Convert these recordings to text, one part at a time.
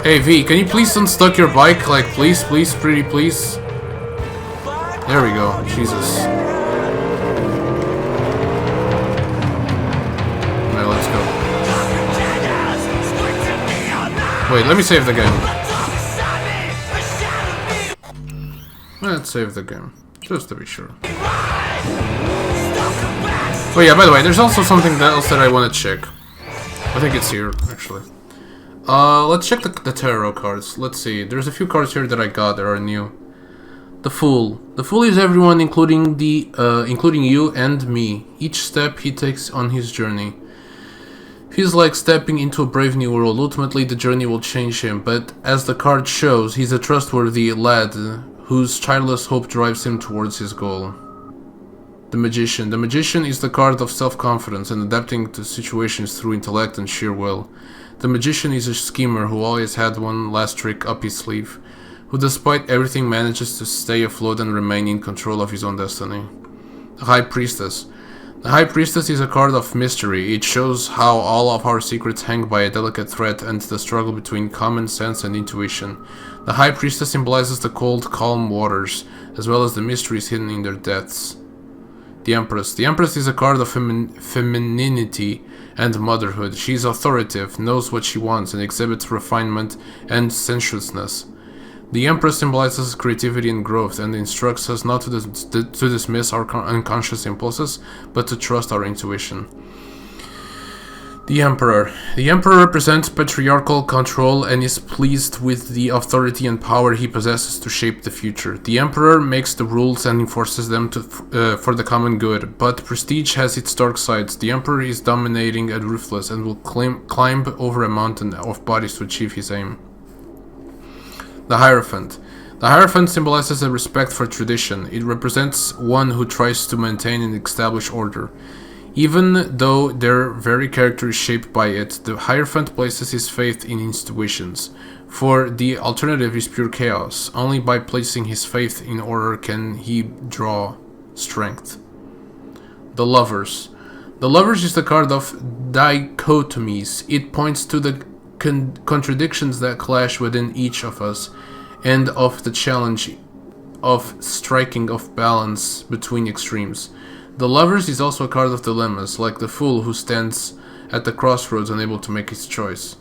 Hey V, can you please unstuck your bike? Like, please, please, pretty please. There we go. Jesus. Alright, let's go. Wait, let me save the game. Let's save the game, just to be sure. Oh yeah, by the way, there's also something else that I want to check. I think it's here, actually. Let's check the tarot cards. Let's see. There's a few cards here that I got that are new. The Fool. The Fool is everyone, including you and me. Each step he takes on his journey feels like stepping into a brave new world. Ultimately, the journey will change him, but as the card shows, he's a trustworthy lad whose childless hope drives him towards his goal. The Magician. The Magician is the card of self-confidence and adapting to situations through intellect and sheer will. The Magician is a schemer who always had one last trick up his sleeve, who despite everything manages to stay afloat and remain in control of his own destiny. The High Priestess. The High Priestess is a card of mystery. It shows how all of our secrets hang by a delicate thread and the struggle between common sense and intuition. The High Priestess symbolizes the cold, calm waters, as well as the mysteries hidden in their depths. The Empress. The Empress is a card of femininity and motherhood. She is authoritative, knows what she wants, and exhibits refinement and sensuousness. The Empress symbolizes creativity and growth, and instructs us not to dismiss our unconscious impulses, but to trust our intuition. The Emperor. The Emperor represents patriarchal control and is pleased with the authority and power he possesses to shape the future. The Emperor makes the rules and enforces them for the common good, but prestige has its dark sides. The Emperor is dominating and ruthless and will climb over a mountain of bodies to achieve his aim. The Hierophant. The Hierophant symbolizes a respect for tradition. It represents one who tries to maintain and establish order. Even though their very character is shaped by it, the Hierophant places his faith in intuitions, for the alternative is pure chaos. Only by placing his faith in order can he draw strength. The Lovers. The Lovers is the card of dichotomies. It points to the contradictions that clash within each of us, and of the challenge of striking of balance between extremes. The Lovers is also a card of dilemmas, like the Fool who stands at the crossroads unable to make his choice.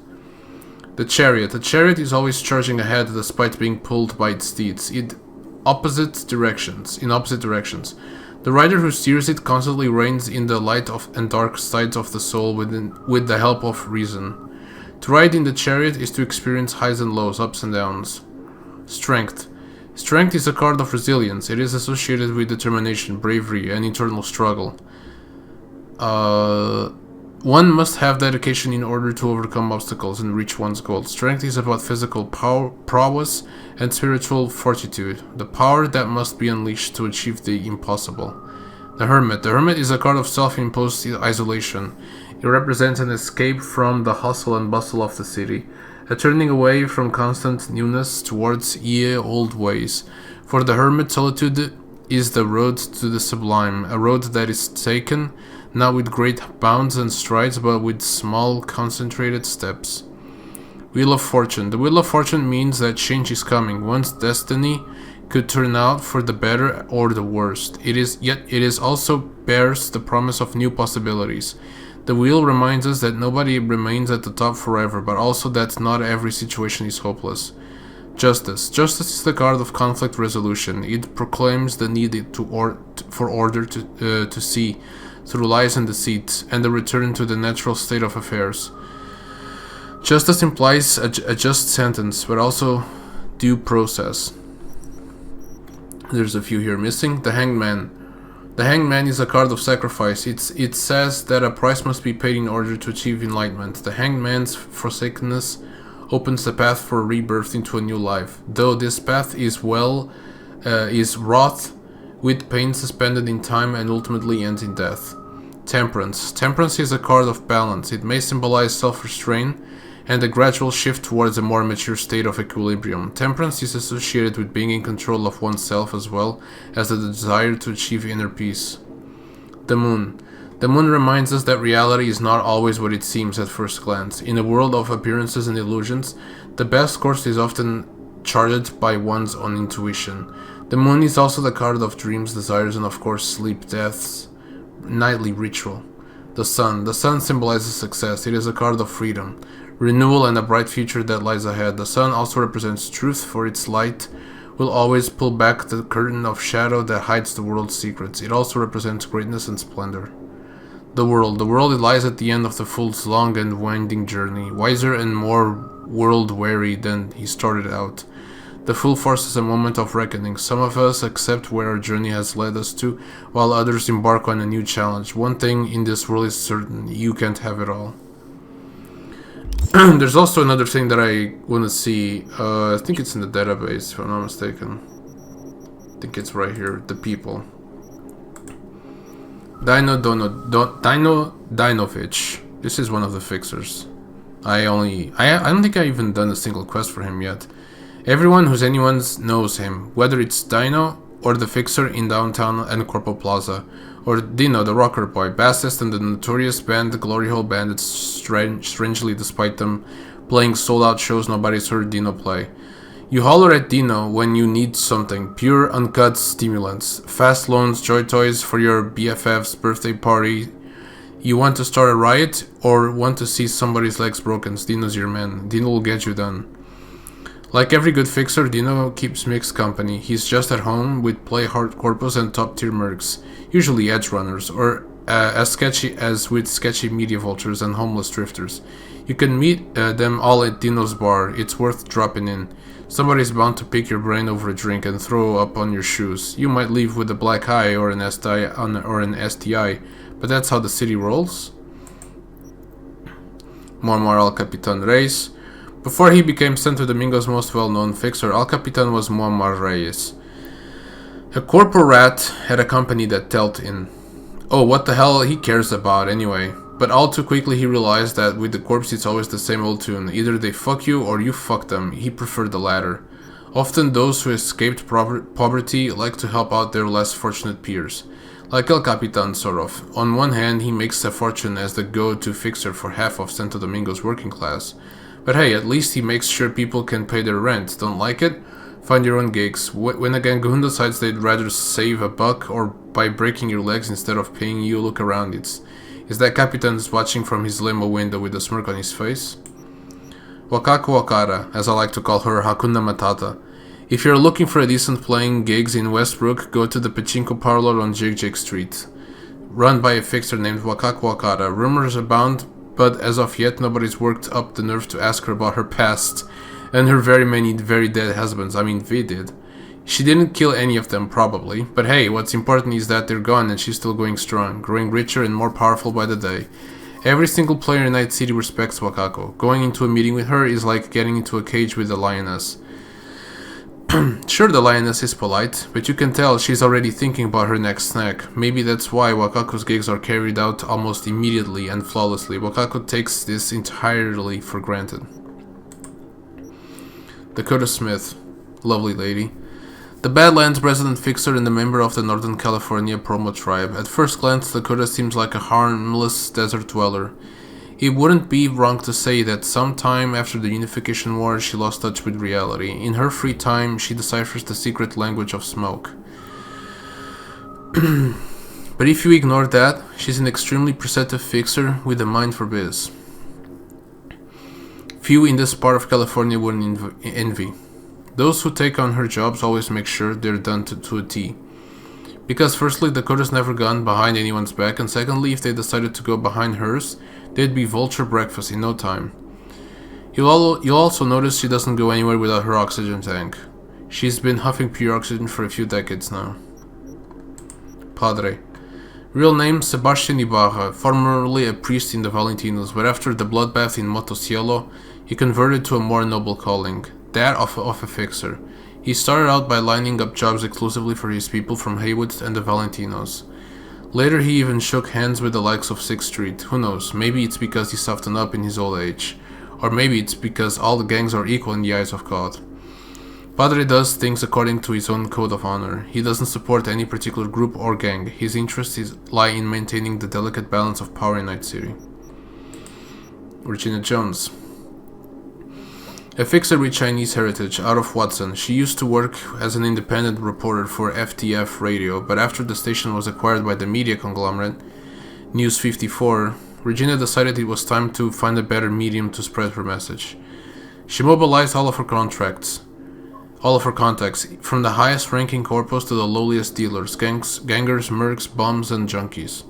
The Chariot. The Chariot is always charging ahead despite being pulled by its steeds in opposite directions. The rider who steers it constantly reigns in the light and dark sides of the soul with the help of reason. To ride in the Chariot is to experience highs and lows, ups and downs. Strength. Strength is a card of resilience. It is associated with determination, bravery, and internal struggle. One must have dedication in order to overcome obstacles and reach one's goal. Strength is about physical prowess and spiritual fortitude, the power that must be unleashed to achieve the impossible. The Hermit. The Hermit is a card of self-imposed isolation. It represents an escape from the hustle and bustle of the city, a turning away from constant newness towards ye-old ways. For the Hermit, solitude is the road to the sublime, a road that is taken not with great bounds and strides, but with small, concentrated steps. Wheel of Fortune. The Wheel of Fortune means that change is coming. One's destiny could turn out for the better or the worst. Yet it is also bears the promise of new possibilities. The wheel reminds us that nobody remains at the top forever, but also that not every situation is hopeless. Justice. Justice is the card of conflict resolution. It proclaims the need for order to see through lies and deceit, and the return to the natural state of affairs. Justice implies a just sentence, but also due process. There's a few here missing. The Hangman. The Hangman is a card of sacrifice. It says that a price must be paid in order to achieve enlightenment. The Hangman's forsakenness opens the path for rebirth into a new life, though this path is wrought with pain suspended in time and ultimately ends in death. Temperance. Temperance is a card of balance. It may symbolize self-restraint and a gradual shift towards a more mature state of equilibrium. Temperance is associated with being in control of oneself as well as the desire to achieve inner peace. The Moon. The moon reminds us that reality is not always what it seems at first glance. In a world of appearances and illusions, the best course is often charted by one's own intuition. The moon is also the card of dreams, desires, and of course sleep, death's nightly ritual. The sun symbolizes success. It is a card of freedom, renewal, and a bright future that lies ahead. The sun also represents truth, for its light will always pull back the curtain of shadow that hides the world's secrets. It also represents greatness and splendor. The world lies at the end of the fool's long and winding journey, wiser and more world-weary than he started out. The fool forces a moment of reckoning. Some of us accept where our journey has led us to, while others embark on a new challenge. One thing in this world is certain: you can't have it all. There's also another thing that I want to see. I think it's in the database, if I'm not mistaken. I think it's right here. The people. Dinovich. This is one of the fixers. I don't think I've even done a single quest for him yet. Everyone who's anyone's knows him, whether it's Dino or the fixer in downtown and Corpo Plaza, or Dino the rocker boy, bassist in the notorious band the Glory Hole Bandits. Strangely, despite them playing sold-out shows, nobody's heard Dino play. You holler at Dino when you need something, pure, uncut stimulants, fast loans, joy toys for your BFF's birthday party. You want to start a riot, or want to see somebody's legs broken? Dino's your man. Dino will get you done. Like every good fixer, Dino keeps mixed company. He's just at home with play hard corpos and top-tier mercs, usually edge runners, or as sketchy as with sketchy media vultures and homeless drifters. You can meet them all at Dino's bar. It's worth dropping in. Somebody's bound to pick your brain over a drink and throw up on your shoes. You might leave with a black eye or an STI, but that's how the city rolls. Muammar Al Capitan Reyes. Before he became Santo Domingo's most well-known fixer, Al Capitan was Muammar Reyes. A corpo rat had a company that dealt in. Oh, what the hell he cares about anyway? But all too quickly he realized that with the corpse it's always the same old tune. Either they fuck you or you fuck them. He preferred the latter. Often those who escaped poverty like to help out their less fortunate peers. Like El Capitan, sort of. On one hand, he makes a fortune as the go-to fixer for half of Santo Domingo's working class. But hey, at least he makes sure people can pay their rent. Don't like it? Find your own gigs. When a gangoon decides they'd rather save a buck or by breaking your legs instead of paying you, look around. Is that Capitan's watching from his limo window with a smirk on his face? Wakaku Wakara, as I like to call her, Hakuna Matata. If you're looking for a decent playing gigs in Westbrook, go to the Pachinko Parlor on Jig Street. Run by a fixer named Wakaku Wakara. Rumors abound, but as of yet nobody's worked up the nerve to ask her about her past and her very many very dead husbands. I mean, V did. She didn't kill any of them, probably, but hey, what's important is that they're gone and she's still going strong, growing richer and more powerful by the day. Every single player in Night City respects Wakako. Going into a meeting with her is like getting into a cage with a lioness. Sure, the lioness is polite, but you can tell she's already thinking about her next snack. Maybe that's why Wakako's gigs are carried out almost immediately and flawlessly. Wakako takes this entirely for granted. Dakota Smith. Lovely lady. The Badlands resident fixer and a member of the Northern California Promo tribe. At first glance, Dakota seems like a harmless desert dweller. It wouldn't be wrong to say that sometime after the Unification War, she lost touch with reality. In her free time, she deciphers the secret language of smoke. But if you ignore that, she's an extremely perceptive fixer with a mind for biz. Few in this part of California wouldn't envy. Those who take on her jobs always make sure they're done to a T. Because firstly, Dakota's never gone behind anyone's back, and secondly, if they decided to go behind hers, they'd be vulture breakfast in no time. You'll also notice she doesn't go anywhere without her oxygen tank. She's been huffing pure oxygen for a few decades now. Padre. Real name Sebastian Ibarra, formerly a priest in the Valentinos, but after the bloodbath in Motocielo, he converted to a more noble calling, that of a fixer. He started out by lining up jobs exclusively for his people from Haywood and the Valentinos. Later he even shook hands with the likes of 6th Street. Who knows, maybe it's because he softened up in his old age. Or maybe it's because all the gangs are equal in the eyes of God. Padre does things according to his own code of honor. He doesn't support any particular group or gang. His interests lie in maintaining the delicate balance of power in Night City. Regina Jones. A fixer with Chinese heritage, out of Watson. She used to work as an independent reporter for FTF Radio, but after the station was acquired by the media conglomerate News 54, Regina decided it was time to find a better medium to spread her message. She mobilized all of her contacts, from the highest-ranking corpos to the lowliest dealers, gangers, mercs, bums, and junkies.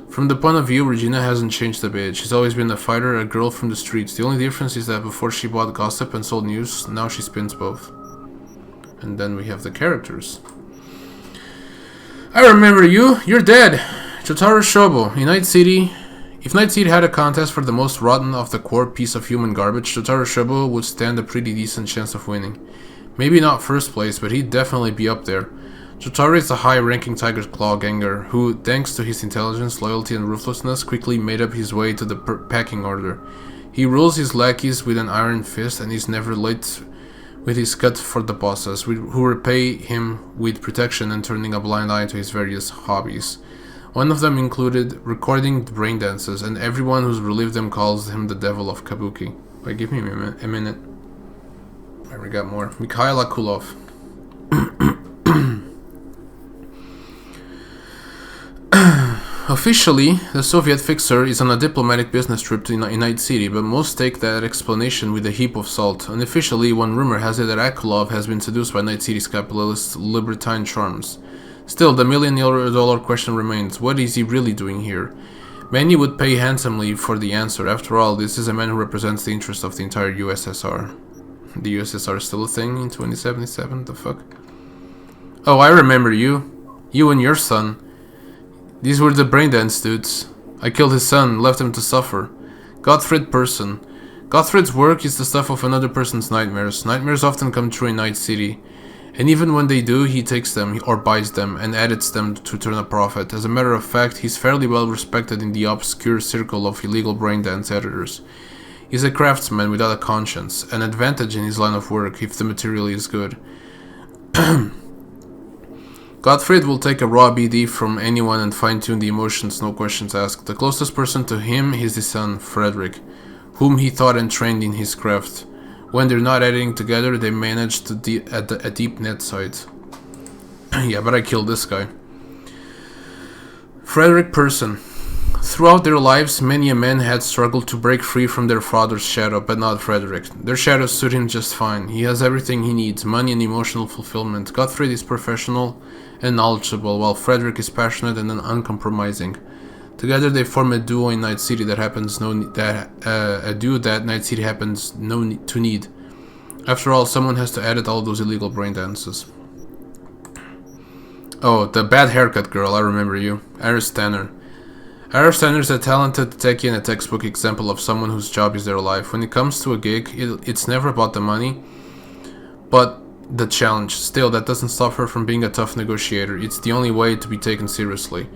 From the point of view, Regina hasn't changed a bit. She's always been a fighter, a girl from the streets. The only difference is that before she bought gossip and sold news, now she spins both. And then we have the characters. I remember you. You're dead. Jotaro Shobo. In Night City... If Night City had a contest for the most rotten of the core piece of human garbage, Jotaro Shobo would stand a pretty decent chance of winning. Maybe not first place, but he'd definitely be up there. Jotaro is a high-ranking Tiger Claw ganger who, thanks to his intelligence, loyalty, and ruthlessness, quickly made up his way to the pecking order. He rules his lackeys with an iron fist and is never late with his cut for the bosses, who repay him with protection and turning a blind eye to his various hobbies. One of them included recording brain dances, and everyone who's relived them calls him the devil of Kabuki. Wait, give me a minute. We got more. Mikhail Akulov. Officially, the Soviet fixer is on a diplomatic business trip to Night City, but most take that explanation with a heap of salt. Unofficially, one rumor has it that Akulov has been seduced by Night City's capitalist libertine charms. Still, the million-dollar question remains, what is he really doing here? Many would pay handsomely for the answer. After all, this is a man who represents the interests of the entire USSR. The USSR is still a thing in 2077? The fuck? Oh, I remember you. You and your son. These were the braindance dudes. I killed his son, left him to suffer. Gottfried Persson. Gottfried's work is the stuff of another person's nightmares. Nightmares often come true in Night City. And even when they do, he takes them, or buys them, and edits them to turn a profit. As a matter of fact, he's fairly well respected in the obscure circle of illegal braindance editors. He's a craftsman without a conscience, an advantage in his line of work if the material is good. Gottfried will take a raw BD from anyone and fine-tune the emotions, no questions asked. The closest person to him is his son, Frederick, whom he taught and trained in his craft. When they're not editing together, they manage to a deep net site. Yeah, but I killed this guy. Frederick Persson. Throughout their lives, many a man had struggled to break free from their father's shadow, but not Frederick. Their shadows suit him just fine. He has everything he needs, money and emotional fulfillment. Gottfried is professional and knowledgeable, while Frederick is passionate and uncompromising. Together they form a duo in Night City that Night City happens to need. After all, someone has to edit all those illegal brain dances. Oh, the bad haircut girl, I remember you. Iris Tanner. Iris Tanner is a talented techie and a textbook example of someone whose job is their life. When it comes to a gig, it's never about the money, but the challenge. Still, that doesn't stop her from being a tough negotiator. It's the only way to be taken seriously.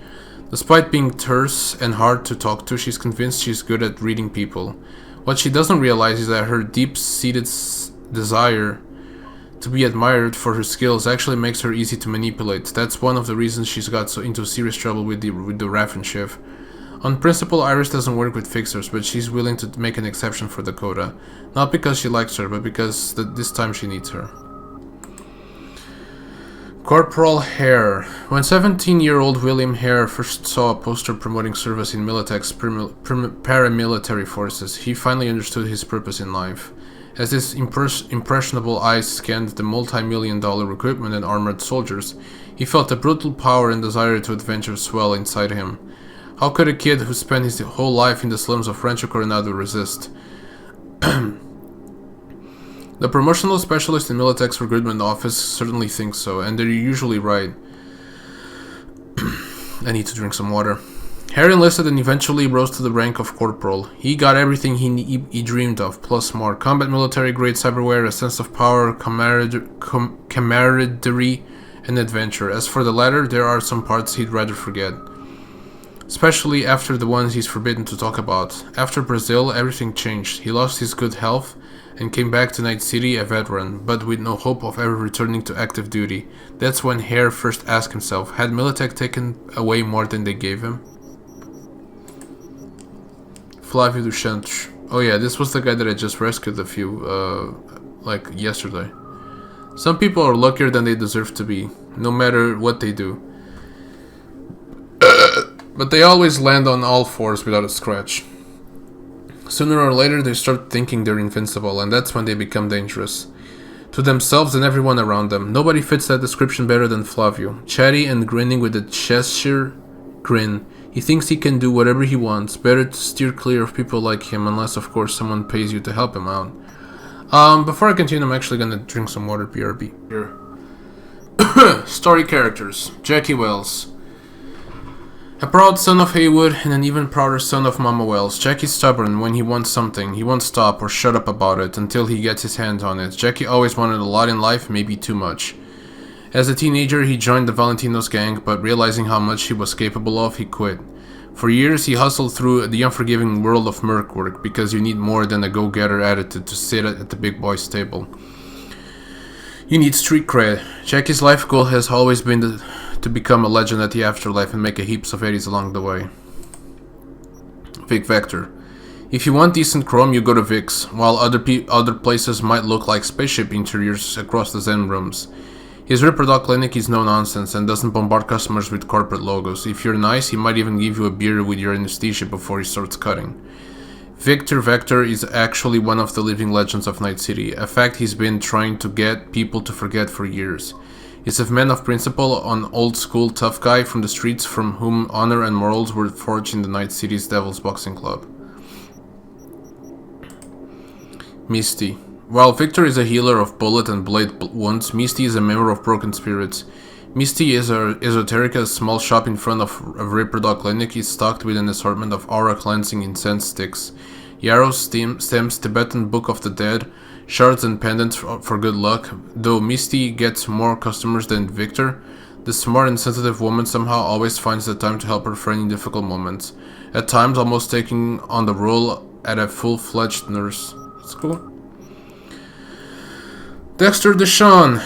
Despite being terse and hard to talk to, she's convinced she's good at reading people. What she doesn't realize is that her deep-seated desire to be admired for her skills actually makes her easy to manipulate. That's one of the reasons she's got into serious trouble with the Raffenschiff. On principle, Iris doesn't work with fixers, but she's willing to make an exception for Dakota. Not because she likes her, but because this time she needs her. Corporal Hare. When 17-year-old William Hare first saw a poster promoting service in Militech's paramilitary forces, he finally understood his purpose in life. As his impressionable eyes scanned the multi-million-dollar recruitment and armored soldiers, he felt a brutal power and desire to adventure swell inside him. How could a kid who spent his whole life in the slums of Rancho Coronado resist? The promotional specialist in Militech's recruitment office certainly thinks so, and they're usually right. I need to drink some water. Harry enlisted and eventually rose to the rank of corporal. He got everything he dreamed of, plus more. Combat military-grade cyberware, a sense of power, camaraderie, and adventure. As for the latter, there are some parts he'd rather forget. Especially after the ones he's forbidden to talk about. After Brazil, everything changed. He lost his good health, and came back to Night City a veteran, but with no hope of ever returning to active duty. That's when Hare first asked himself, had Militech taken away more than they gave him? Flavio Duchantre. Oh yeah, this was the guy that I just rescued a few, like yesterday. Some people are luckier than they deserve to be, no matter what they do. But they always land on all fours without a scratch. Sooner or later they start thinking they're invincible, and that's when they become dangerous. To themselves and everyone around them. Nobody fits that description better than Flavio. Chatty and grinning with a Cheshire grin. He thinks he can do whatever he wants. Better to steer clear of people like him, unless of course someone pays you to help him out. Before I continue, I'm actually gonna drink some water, BRB. Here. Story characters. Jackie Wells. A proud son of Haywood and an even prouder son of Mama Wells. Jackie's stubborn when he wants something. He won't stop or shut up about it until he gets his hands on it. Jackie always wanted a lot in life, maybe too much. As a teenager, he joined the Valentinos gang, but realizing how much he was capable of, he quit. For years, he hustled through the unforgiving world of merc work, because you need more than a go-getter attitude to sit at the big boy's table. You need street cred. Jackie's life goal has always been to become a legend at the afterlife and make a heaps of eddies along the way. Vic Vector. If you want decent chrome, you go to Vic's, while other places might look like spaceship interiors across the Zen rooms. His Reproduct clinic is no nonsense and doesn't bombard customers with corporate logos. If you're nice, he might even give you a beer with your anesthesia before he starts cutting. Victor Vector is actually one of the living legends of Night City, a fact he's been trying to get people to forget for years. He's a man of principle, an old-school tough guy from the streets from whom honor and morals were forged in the Night City's Devil's Boxing Club. Misty. While Victor is a healer of bullet and blade wounds, Misty is a member of Broken Spirits. Misty is esoteric. A small shop in front of a Reproduct clinic is stocked with an assortment of aura-cleansing incense sticks, yarrow stems, Tibetan Book of the Dead, shards and pendants for good luck. Though Misty gets more customers than Victor, the smart and sensitive woman somehow always finds the time to help her friend in difficult moments, at times almost taking on the role as a full-fledged nurse. That's cool. Dexter Deshawn.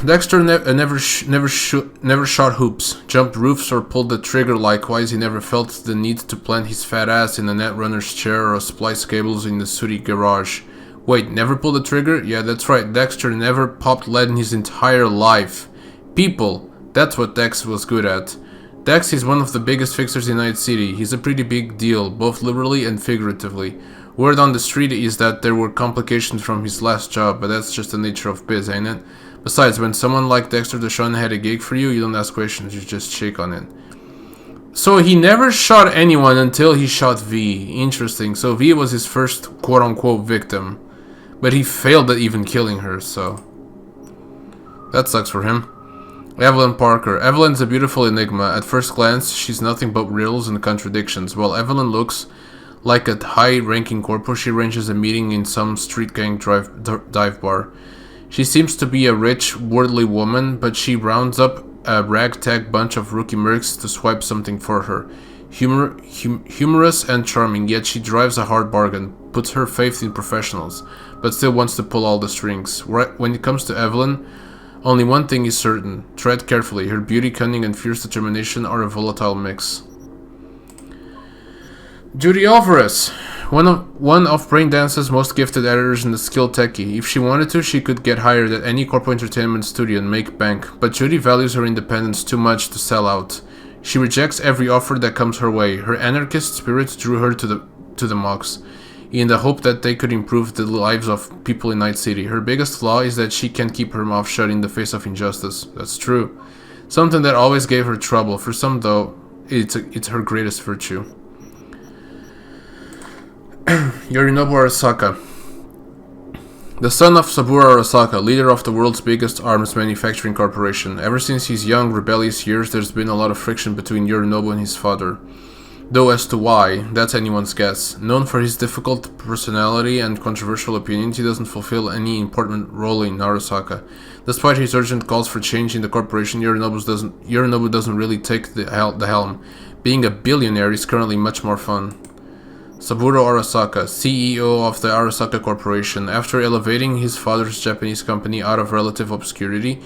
Dexter never shot hoops, jumped roofs, or pulled the trigger. Likewise, he never felt the need to plant his fat ass in a netrunner's chair or splice cables in the sooty garage. Wait, never pulled the trigger? Yeah, that's right. Dexter never popped lead in his entire life. People, that's what Dex was good at. Dex is one of the biggest fixers in Night City. He's a pretty big deal, both literally and figuratively. Word on the street is that there were complications from his last job, but that's just the nature of biz, ain't it? Besides, when someone like Dexter Deshawn had a gig for you, you don't ask questions, you just shake on it. So he never shot anyone until he shot V. Interesting. So V was his first quote-unquote victim. But he failed at even killing her, so... that sucks for him. Evelyn Parker. Evelyn's a beautiful enigma. At first glance, she's nothing but riddles and contradictions. While Evelyn looks like a high-ranking corporal, she arranges a meeting in some street gang dive bar. She seems to be a rich, worldly woman, but she rounds up a ragtag bunch of rookie mercs to swipe something for her. Humorous and charming, yet she drives a hard bargain, puts her faith in professionals, but still wants to pull all the strings. When it comes to Evelyn, only one thing is certain. Tread carefully. Her beauty, cunning, and fierce determination are a volatile mix. Judy Alvarez, one of Braindance's most gifted editors and a skilled techie. If she wanted to, she could get hired at any corporate entertainment studio and make bank, but Judy values her independence too much to sell out. She rejects every offer that comes her way. Her anarchist spirit drew her to the mocks, in the hope that they could improve the lives of people in Night City. Her biggest flaw is that she can't keep her mouth shut in the face of injustice. That's true. Something that always gave her trouble. For some, though, it's her greatest virtue. Yorinobu Arasaka. The son of Saburo Arasaka, leader of the world's biggest arms manufacturing corporation. Ever since his young, rebellious years, there's been a lot of friction between Yorinobu and his father. Though as to why, that's anyone's guess. Known for his difficult personality and controversial opinions, he doesn't fulfill any important role in Arasaka. Despite his urgent calls for change in the corporation, Yorinobu doesn't really take the helm. Being a billionaire is currently much more fun. Saburo Arasaka, CEO of the Arasaka Corporation, after elevating his father's Japanese company out of relative obscurity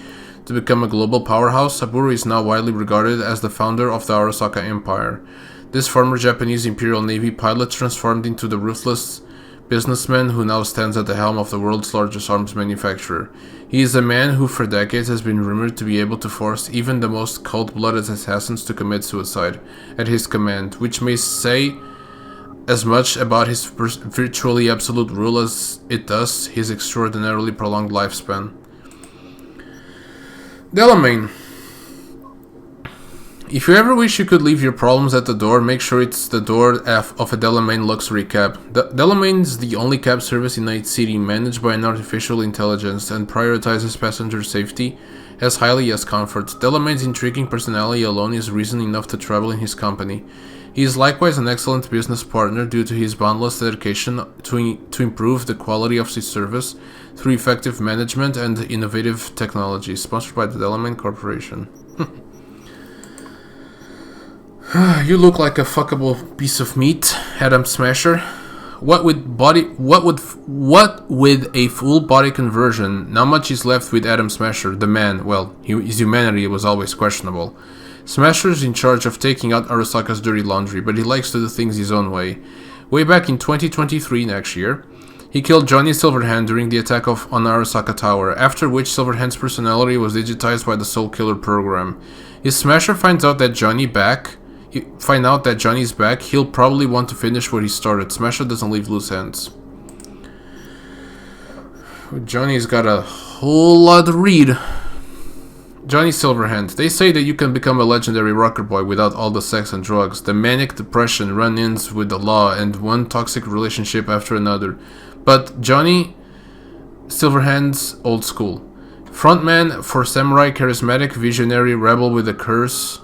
to become a global powerhouse, Saburo is now widely regarded as the founder of the Arasaka Empire. This former Japanese Imperial Navy pilot transformed into the ruthless businessman who now stands at the helm of the world's largest arms manufacturer. He is a man who for decades has been rumored to be able to force even the most cold-blooded assassins to commit suicide at his command, which may say as much about his virtually absolute rule as it does his extraordinarily prolonged lifespan. Delamain. If you ever wish you could leave your problems at the door, make sure it's the door of a Delamain luxury cab. Delamain is the only cab service in Night City managed by an artificial intelligence and prioritizes passenger safety as highly as comfort. Delamain's intriguing personality alone is reason enough to travel in his company. He is likewise an excellent business partner due to his boundless dedication to improve the quality of his service through effective management and innovative technology. Sponsored by the Delamain Corporation. You look like a fuckable piece of meat, Adam Smasher. What with a full body conversion, not much is left with Adam Smasher, the man. Well, his humanity was always questionable. Smasher's in charge of taking out Arasaka's dirty laundry, but he likes to do things his own way. Way back in 2023, next year, he killed Johnny Silverhand during the attack on Arasaka Tower, after which Silverhand's personality was digitized by the Soul Killer program. If Smasher finds out that Johnny's back, he'll probably want to finish what he started. Smasher doesn't leave loose ends. Johnny's got a whole lot to read. Johnny Silverhand. They say that you can become a legendary rocker boy without all the sex and drugs, the manic depression, run-ins with the law, and one toxic relationship after another. But Johnny Silverhand's old school. Frontman for samurai, charismatic, visionary, rebel with a cause,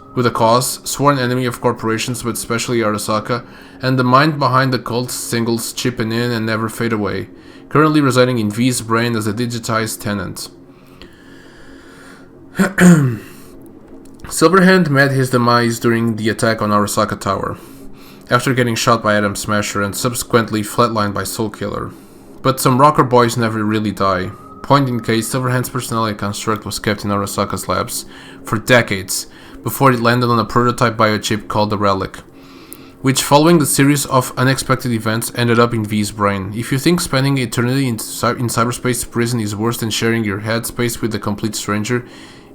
sworn enemy of corporations but especially Arasaka, and the mind behind the cult singles chipping in and never fade away. Currently residing in V's brain as a digitized tenant. Silverhand met his demise during the attack on Arasaka Tower, after getting shot by Adam Smasher and subsequently flatlined by Soul Killer. But some rocker boys never really die. Point in case, Silverhand's personality construct was kept in Arasaka's labs for decades, before it landed on a prototype biochip called the Relic, which following the series of unexpected events ended up in V's brain. If you think spending eternity in cyberspace prison is worse than sharing your headspace with a complete stranger,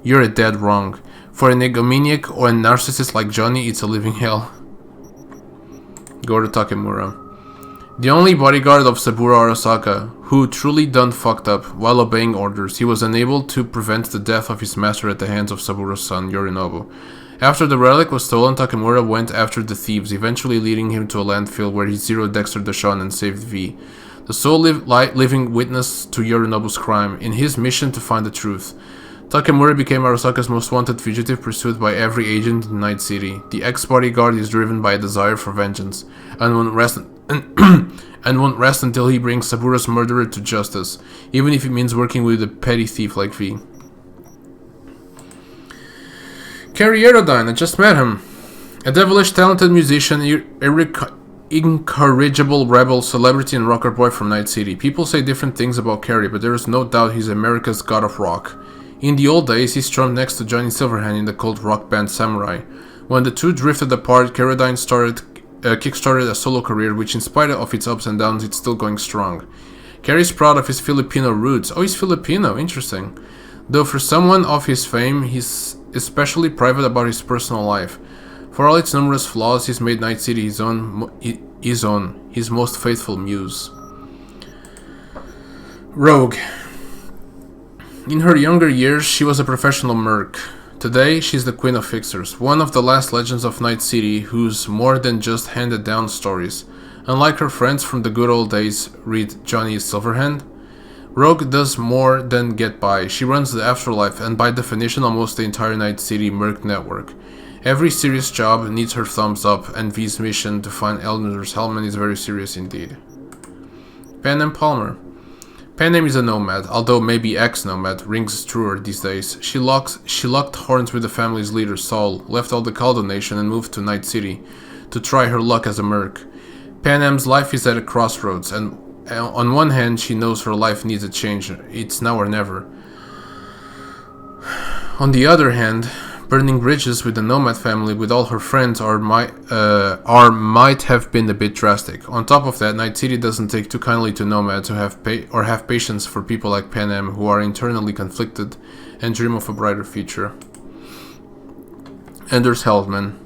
you're dead wrong. For an egomaniac or a narcissist like Johnny, it's a living hell. Go to Takemura. The only bodyguard of Saburo Arasaka, who truly done fucked up while obeying orders, he was unable to prevent the death of his master at the hands of Saburo's son, Yorinobu. After the relic was stolen, Takemura went after the thieves, eventually leading him to a landfill where he zeroed Dexter Deshawn and saved V, the sole living witness to Yorinobu's crime, in his mission to find the truth. Takemura became Arasaka's most wanted fugitive, pursued by every agent in Night City. The ex-bodyguard is driven by a desire for vengeance, and won't rest until he brings Saburo's murderer to justice, even if it means working with a petty thief like V. Kerry Aerodyne, I just met him. A devilish talented musician, incorrigible rebel, celebrity and rocker boy from Night City. People say different things about Kerry, but there is no doubt he's America's god of rock. In the old days, he strummed next to Johnny Silverhand in the cult rock band Samurai. When the two drifted apart, Aerodyne kickstarted a solo career, which in spite of its ups and downs, it's still going strong. Kerry's proud of his Filipino roots. Oh, he's Filipino, interesting. Though for someone of his fame, he's especially private about his personal life. For all its numerous flaws, he's made Night City his most faithful muse. Rogue. In her younger years, she was a professional merc. Today, she's the Queen of Fixers, one of the last legends of Night City who's more than just handed down stories. Unlike her friends from the good old days, read Johnny Silverhand, Rogue does more than get by. She runs the afterlife and by definition almost the entire Night City merc network. Every serious job needs her thumbs up, and V's mission to find Eleanor's Hellman is very serious indeed. Panem Palmer. Panem is a nomad, although maybe ex-nomad, rings truer these days. She locked horns with the family's leader, Saul, left all the Caldo Nation and moved to Night City to try her luck as a merc. Pan Am's life is at a crossroads, and on one hand, she knows her life needs a change. It's now or never. On the other hand, burning bridges with the Nomad family with all her friends might have been a bit drastic. On top of that, Night City doesn't take too kindly to Nomads who have patience for people like Pan Am who are internally conflicted and dream of a brighter future. Anders Hellman.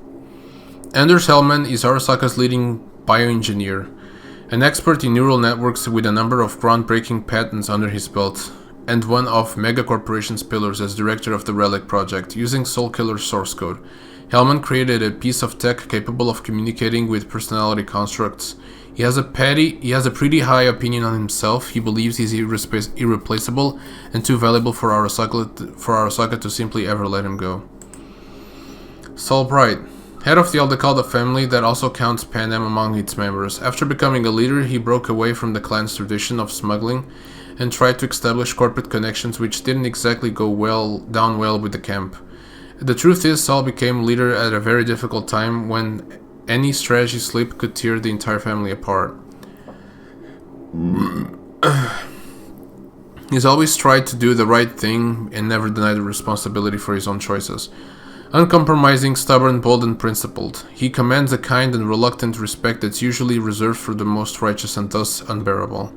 Anders Hellman is Arasaka's leading bioengineer, an expert in neural networks with a number of groundbreaking patents under his belt, and one of Megacorporation's pillars as director of the Relic project. Using Soulkiller's source code, Hellman created a piece of tech capable of communicating with personality constructs. He has a pretty high opinion on himself. He believes he's irreplaceable and too valuable for Arasaka to simply ever let him go. Saul Bright, head of the Aldecalda family that also counts Pan Am among its members. After becoming a leader, he broke away from the clan's tradition of smuggling and tried to establish corporate connections which didn't exactly go down well with the camp. The truth is, Saul became leader at a very difficult time when any strategy slip could tear the entire family apart. He's always tried to do the right thing and never denied the responsibility for his own choices. Uncompromising, stubborn, bold, and principled, he commands a kind and reluctant respect that's usually reserved for the most righteous and thus unbearable.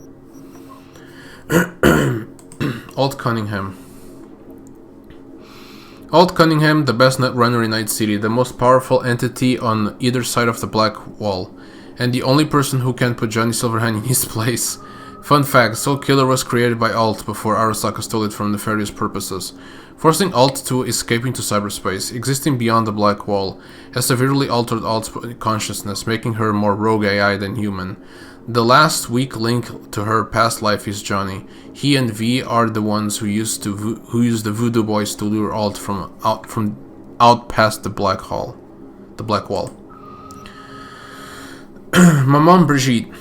Alt Cunningham. Alt Cunningham, the best netrunner in Night City, the most powerful entity on either side of the Black Wall, and the only person who can put Johnny Silverhand in his place. Fun fact, Soulkiller was created by Alt before Arasaka stole it for nefarious purposes, forcing Alt to escape into cyberspace. Existing beyond the Black Wall has severely altered Alt's consciousness, making her more rogue AI than human. The last weak link to her past life is Johnny. He and V are the ones who used the Voodoo Boys to lure Alt from out past the Black Wall. Maman Brigitte,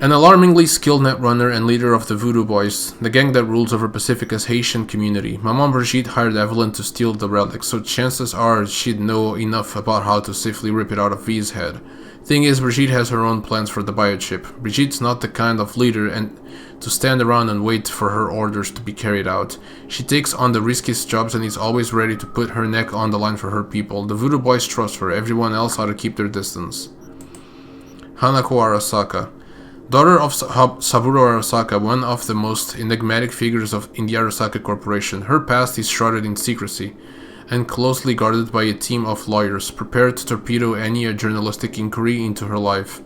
an alarmingly skilled netrunner and leader of the Voodoo Boys, the gang that rules over Pacifica's Haitian community. Maman Brigitte hired Evelyn to steal the relic, so chances are she'd know enough about how to safely rip it out of V's head. Thing is, Brigitte has her own plans for the biochip. Brigitte's not the kind of leader and to stand around and wait for her orders to be carried out. She takes on the riskiest jobs and is always ready to put her neck on the line for her people. The Voodoo Boys trust her, everyone else ought to keep their distance. Hanako Arasaka, daughter of Saburo Arasaka, one of the most enigmatic figures in the Arasaka Corporation. Her past is shrouded in secrecy and closely guarded by a team of lawyers, prepared to torpedo any journalistic inquiry into her life.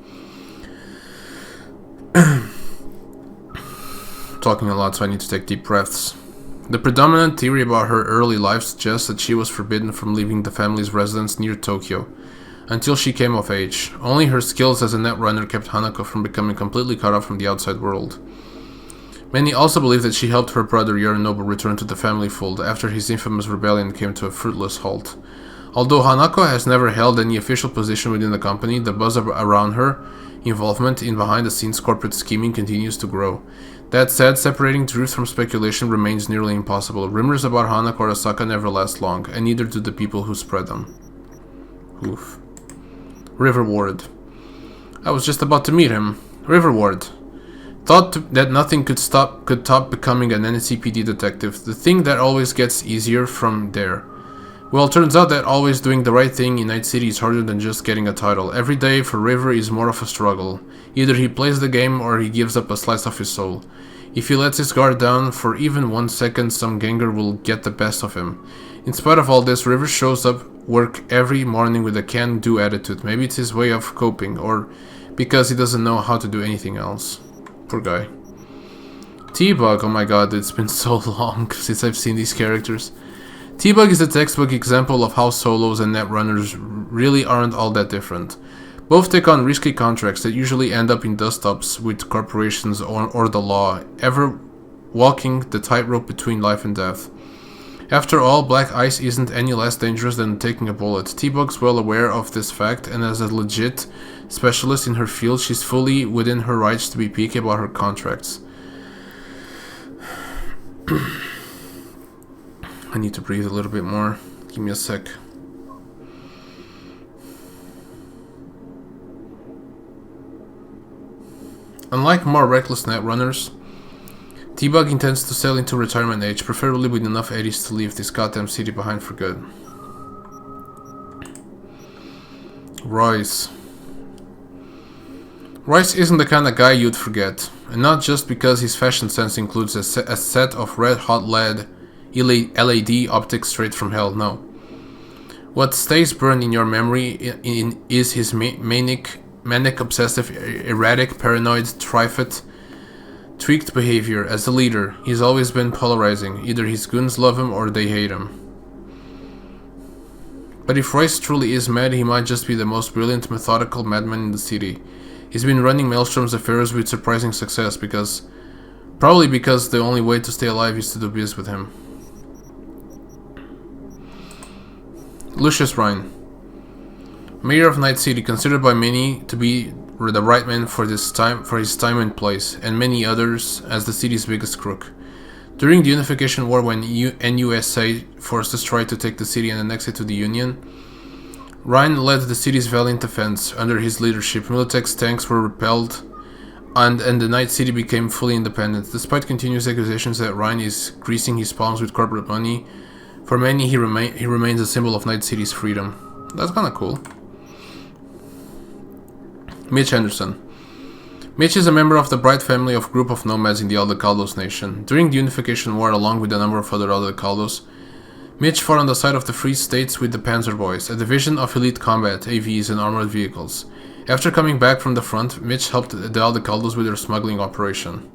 Talking a lot, so I need to take deep breaths. The predominant theory about her early life suggests that she was forbidden from leaving the family's residence near Tokyo until she came of age. Only her skills as a netrunner kept Hanako from becoming completely cut off from the outside world. Many also believe that she helped her brother Yorinobu return to the family fold after his infamous rebellion came to a fruitless halt. Although Hanako has never held any official position within the company, the buzz around her involvement in behind-the-scenes corporate scheming continues to grow. That said, separating truth from speculation remains nearly impossible. Rumors about Hanako Arasaka never last long, and neither do the people who spread them. Oof. River Ward. I was just about to meet him. River Ward. Thought that nothing could top becoming an NCPD detective. The thing that always gets easier from there. Well, turns out that always doing the right thing in Night City is harder than just getting a title. Every day for River is more of a struggle. Either he plays the game or he gives up a slice of his soul. If he lets his guard down for even 1 second, some ganger will get the best of him. In spite of all this, River shows up work every morning with a can-do attitude. Maybe it's his way of coping, or because he doesn't know how to do anything else. Poor guy. T-Bug, oh my god, it's been so long since I've seen these characters. T-Bug is a textbook example of how solos and netrunners really aren't all that different. Both take on risky contracts that usually end up in dust-ups with corporations or the law, ever walking the tightrope between life and death. After all, black ice isn't any less dangerous than taking a bullet. T-Bug's well aware of this fact, and as a legit specialist in her field, she's fully within her rights to be picky about her contracts. I need to breathe a little bit more. Give me a sec. Unlike more reckless netrunners, T-Bug intends to sail into retirement age, preferably with enough eddies to leave this goddamn city behind for good. Royce. Royce isn't the kind of guy you'd forget, and not just because his fashion sense includes a set of red-hot LED optics straight from hell, no. What stays burned in your memory is his manic, obsessive, erratic, paranoid, tweaked behavior. As a leader, he's always been polarizing. Either his goons love him or they hate him. But if Royce truly is mad, he might just be the most brilliant, methodical madman in the city. He's been running Maelstrom's affairs with surprising success probably because the only way to stay alive is to do business with him. Lucius Rhine, Mayor of Night City, considered by many to be the right man for his time and place, and many others as the city's biggest crook. During the Unification War, when NUSA forces tried to take the city and annex it to the Union, Rhine led the city's valiant defense. Under his leadership, Militech's tanks were repelled, and the Night City became fully independent. Despite continuous accusations that Rhine is greasing his palms with corporate money, for many he remains a symbol of Night City's freedom. That's kinda cool. Mitch Henderson. Mitch is a member of the Bright family of group of nomads in the Aldecaldos nation. During the Unification War, along with a number of other Aldecaldos, Mitch fought on the side of the Free States with the Panzer Boys, a division of elite combat, AVs, and armored vehicles. After coming back from the front, Mitch helped the Aldecaldos with their smuggling operation.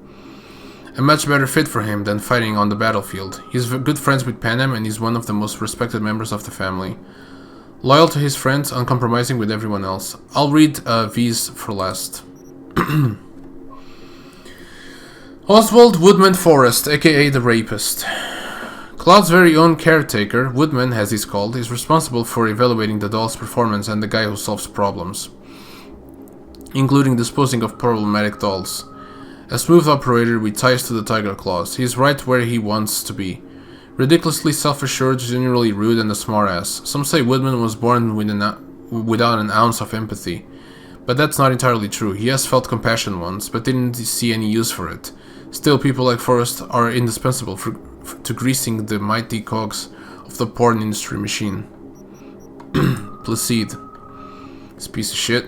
A much better fit for him than fighting on the battlefield. He's good friends with Panem and is one of the most respected members of the family. Loyal to his friends, uncompromising with everyone else. I'll read V's for last. Oswald Woodman Forrest, aka the Rapist. Cloud's very own caretaker, Woodman as he's called, is responsible for evaluating the doll's performance and the guy who solves problems, including disposing of problematic dolls. A smooth operator with ties to the Tiger Claws, he's right where he wants to be. Ridiculously self-assured, generally rude, and a smartass. Some say Woodman was born without an ounce of empathy, but that's not entirely true. He has felt compassion once, but didn't see any use for it. Still, people like Forrest are indispensable to greasing the mighty cogs of the porn industry machine. Placide. This piece of shit.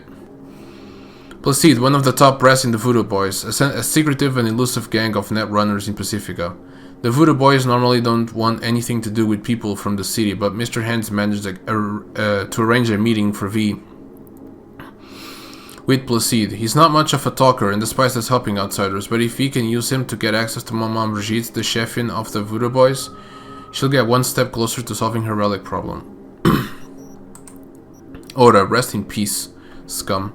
Placide, one of the top brass in the Voodoo Boys, a secretive and elusive gang of net runners in Pacifica. The Voodoo Boys normally don't want anything to do with people from the city, but Mr. Hands managed to arrange a meeting for V with Placide. He's not much of a talker and despises helping outsiders, but if he can use him to get access to Maman Brigitte, the chefin of the Voodoo Boys, she'll get one step closer to solving her relic problem. Ora, rest in peace, scum.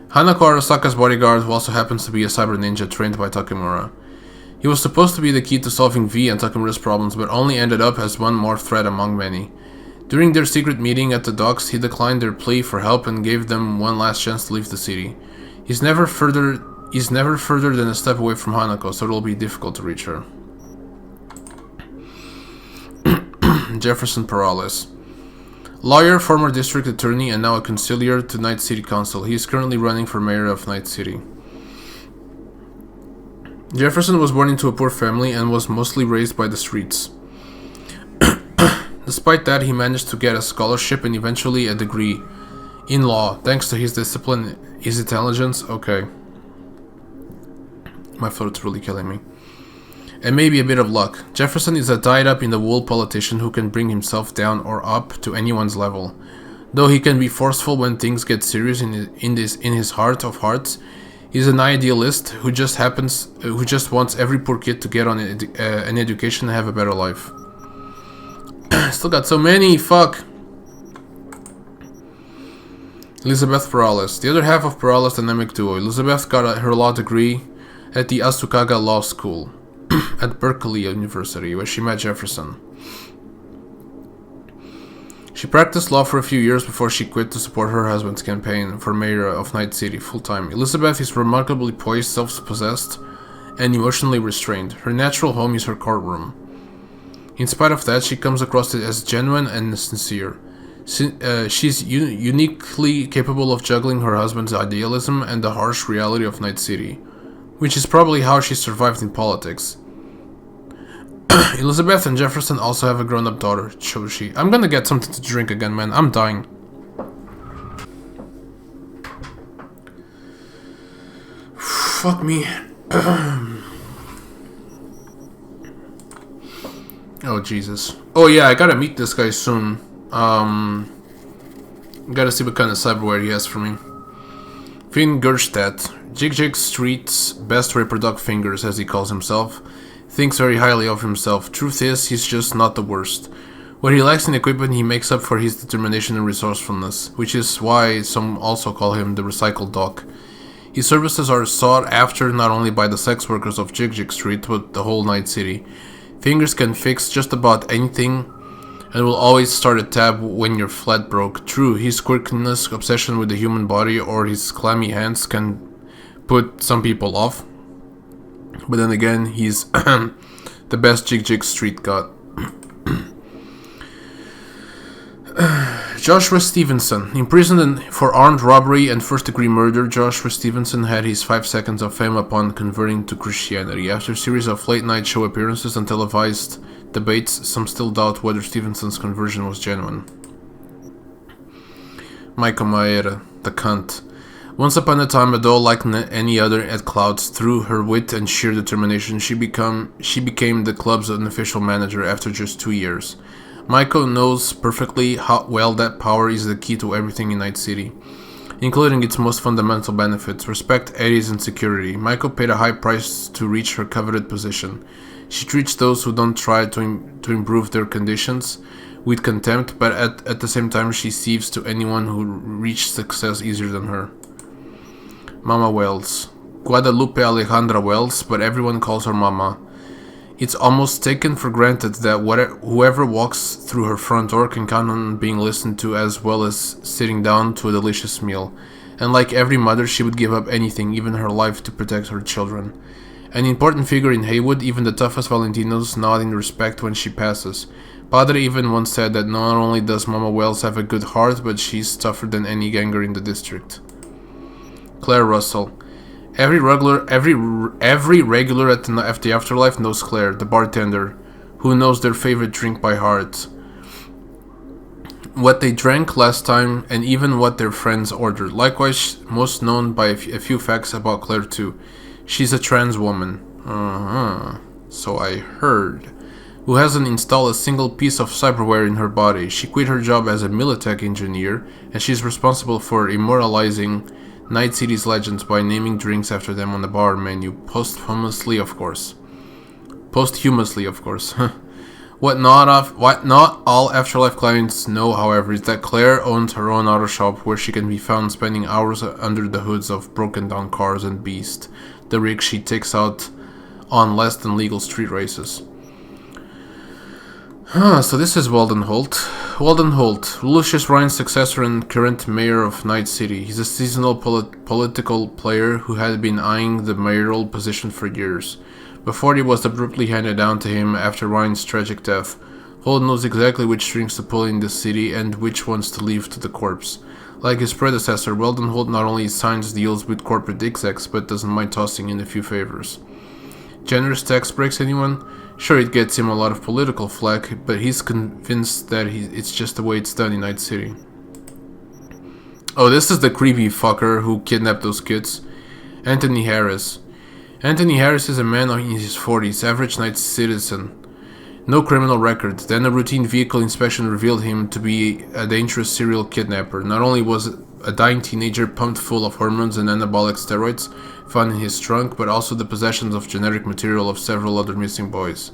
Hanako Arasaka's bodyguard, who also happens to be a cyber ninja trained by Takemura. He was supposed to be the key to solving V and Takemura's problems, but only ended up as one more threat among many. During their secret meeting at the docks, he declined their plea for help and gave them one last chance to leave the city. He's never further than a step away from Hanako, so it'll be difficult to reach her. Jefferson Perales. Lawyer, former district attorney, and now a conciliar to Night City Council. He is currently running for mayor of Night City. Jefferson was born into a poor family and was mostly raised by the streets. Despite that, he managed to get a scholarship and eventually a degree in law, thanks to his discipline, his intelligence, my throat's really killing me, and maybe a bit of luck. Jefferson is a dyed-up-in-the-wool politician who can bring himself down or up to anyone's level. Though he can be forceful when things get serious in his heart of hearts, he's an idealist who just wants every poor kid to get on an education and have a better life. Still got so many, fuck. Elizabeth Perales. The other half of Perales' dynamic duo. Elizabeth got her law degree at the Asukaga Law School at Berkeley University, where she met Jefferson. She practiced law for a few years before she quit to support her husband's campaign for mayor of Night City full-time. Elizabeth is remarkably poised, self-possessed, and emotionally restrained. Her natural home is her courtroom. In spite of that, she comes across as genuine and sincere. She's uniquely capable of juggling her husband's idealism and the harsh reality of Night City, which is probably how she survived in politics. Elizabeth and Jefferson also have a grown-up daughter, Choshi. I'm gonna get something to drink again, man. I'm dying. Fuck me. Oh, Jesus. Oh, yeah, I gotta meet this guy soon. Gotta see what kind of cyberware he has for me. Finn Gerstadt, Jig Street's best reproductive fingers, as he calls himself, thinks very highly of himself. Truth is, he's just not the worst. What he lacks in equipment, he makes up for his determination and resourcefulness, which is why some also call him the Recycle Doc. His services are sought after not only by the sex workers of Jig Street, but the whole Night City. Fingers can fix just about anything, and will always start a tab when you're flat broke. True, his quirkiness, obsession with the human body, or his clammy hands can put some people off. But then again, he's the best Jig Street got. Joshua Stevenson. Imprisoned for armed robbery and first-degree murder, Joshua Stevenson had his 5 seconds of fame upon converting to Christianity. After a series of late-night show appearances and televised debates, some still doubt whether Stevenson's conversion was genuine. Michael Maeda, the cunt. Once upon a time, a doll like any other at Clouds, through her wit and sheer determination, she became the club's unofficial manager after just 2 years. Maiko knows perfectly how well that power is the key to everything in Night City, including its most fundamental benefits, respect, ease, and security. Maiko paid a high price to reach her coveted position. She treats those who don't try to improve their conditions with contempt, but at the same time she sieves to anyone who reached success easier than her. Mama Wells. Guadalupe Alejandra Wells, but everyone calls her Mama. It's almost taken for granted that whoever walks through her front door can count on being listened to, as well as sitting down to a delicious meal. And like every mother, she would give up anything, even her life, to protect her children. An important figure in Haywood, even the toughest Valentinos nod in respect when she passes. Padre even once said that not only does Mama Wells have a good heart, but she's tougher than any ganger in the district. Claire Russell. Every regular at the Afterlife knows Claire, the bartender, who knows their favorite drink by heart, what they drank last time, and even what their friends ordered. Likewise, most known by a few facts about Claire too. She's a trans woman. So I heard. Who hasn't installed a single piece of cyberware in her body. She quit her job as a Militech engineer, and she's responsible for immortalizing Night City's legends by naming drinks after them on the bar menu, posthumously, of course. What not all Afterlife clients know, however, is that Claire owns her own auto shop where she can be found spending hours under the hoods of broken down cars and Beast, the rig she takes out on less than legal street races. So this is Weldon Holt. Weldon Holt, Lucius Ryan's successor and current mayor of Night City. He's a seasonal political player who had been eyeing the mayoral position for years, before it was abruptly handed down to him after Ryan's tragic death. Holt knows exactly which strings to pull in the city and which ones to leave to the corpse. Like his predecessor, Weldon Holt not only signs deals with corporate execs, but doesn't mind tossing in a few favors. Generous tax breaks, anyone? Sure, it gets him a lot of political flack, but he's convinced that it's just the way it's done in Night City. Oh, this is the creepy fucker who kidnapped those kids. Anthony Harris. Anthony Harris is a man in his 40s, average Night citizen. No criminal record. Then a routine vehicle inspection revealed him to be a dangerous serial kidnapper. Not only was a dying teenager pumped full of hormones and anabolic steroids found in his trunk, but also the possessions of genetic material of several other missing boys.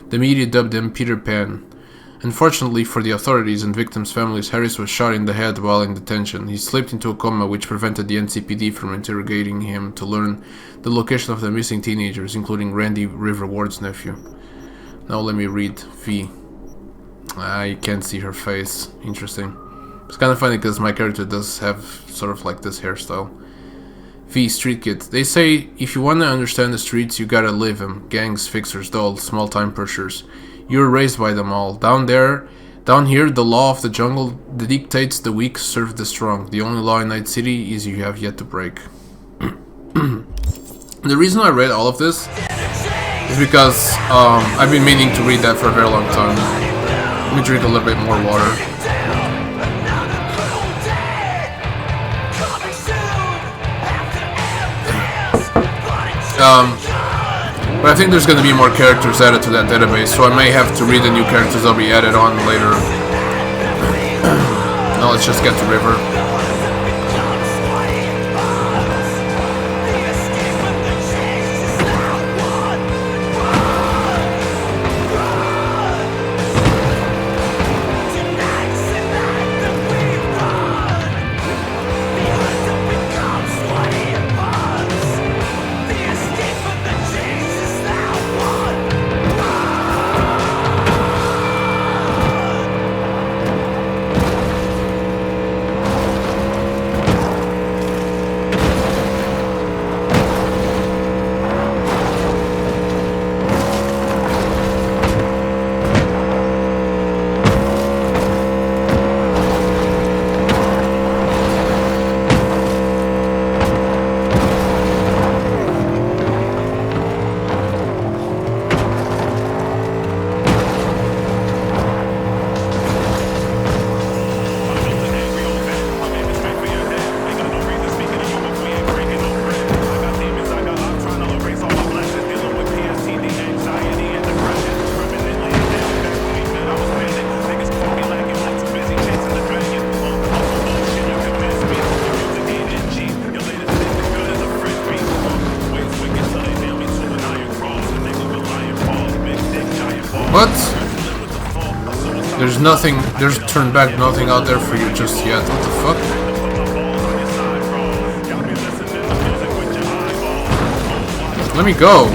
The media dubbed him Peter Pan. Unfortunately for the authorities and victims' families, Harris was shot in the head while in detention. He slipped into a coma, which prevented the NCPD from interrogating him to learn the location of the missing teenagers, including Randy River Ward's nephew. Now let me read V. I can't see her face. Interesting. It's kind of funny because my character does have sort of like this hairstyle. V. Street Kid. They say if you want to understand the streets, you gotta live them. Gangs, fixers, dolls, small-time pushers. You were raised by them all. Down there, Down here, the law of the jungle dictates the weak serve the strong. The only law in Night City is you have yet to break. The reason I read all of this is because I've been meaning to read that for a very long time. Let me drink a little bit more water. But I think there's going to be more characters added to that database, so I may have to read the new characters that'll be added on later. Now let's just get to River. What? There's nothing, there's turned back nothing out there for you just yet. What the fuck? Let me go.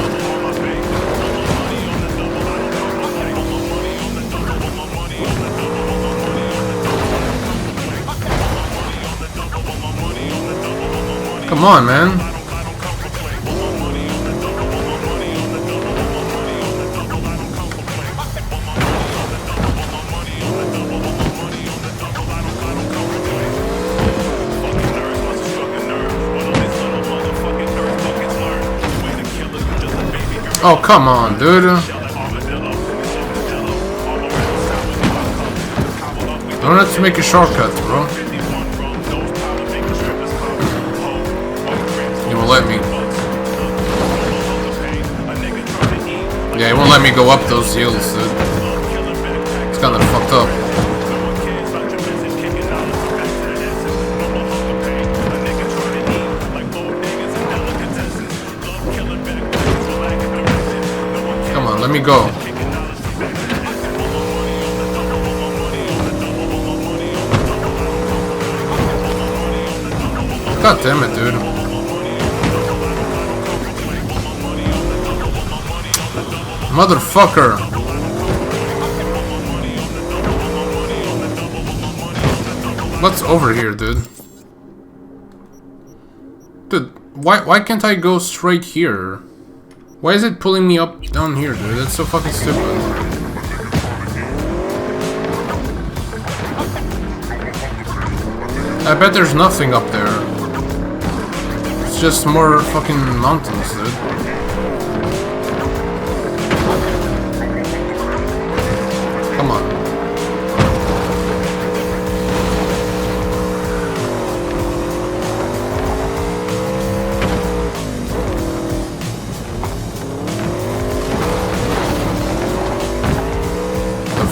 Come on, man. Oh, come on, dude. Don't have to make a shortcut, bro. He won't let me. Yeah, he won't let me go up those hills, dude. It's kinda fucked up. Let me go. God damn it, dude. Motherfucker. What's over here, dude? Dude, why can't I go straight here? Why is it pulling me up down here, dude? That's so fucking stupid. I bet there's nothing up there. It's just more fucking mountains, dude. Come on.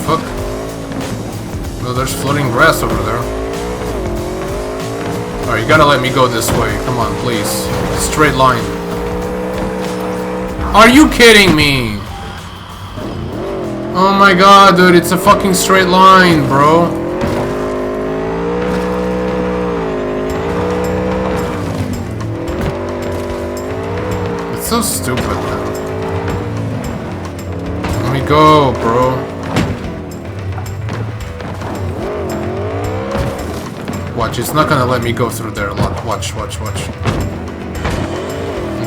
Fuck. No, there's floating grass over there. Alright, you gotta let me go this way. Come on, please. Straight line. Are you kidding me? Oh my god, dude, it's a fucking straight line, bro. It's so stupid, man. Let me go, bro. Watch, it's not gonna let me go through there. Watch. And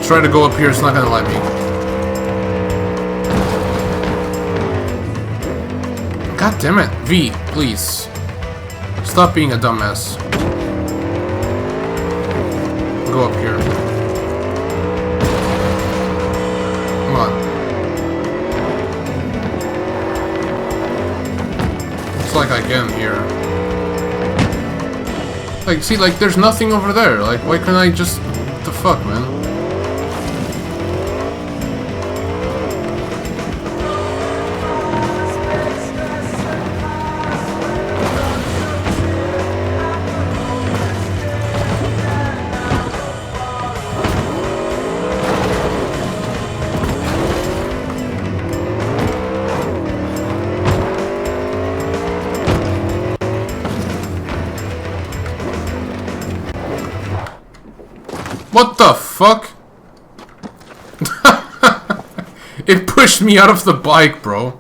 try to go up here, it's not gonna let me. God damn it. V, please. Stop being a dumbass. Go up here. Come on. It's like I can here. Like, see, like, there's nothing over there. Like, why can't I just... What the fuck, man? What the fuck? It pushed me out of the bike, bro.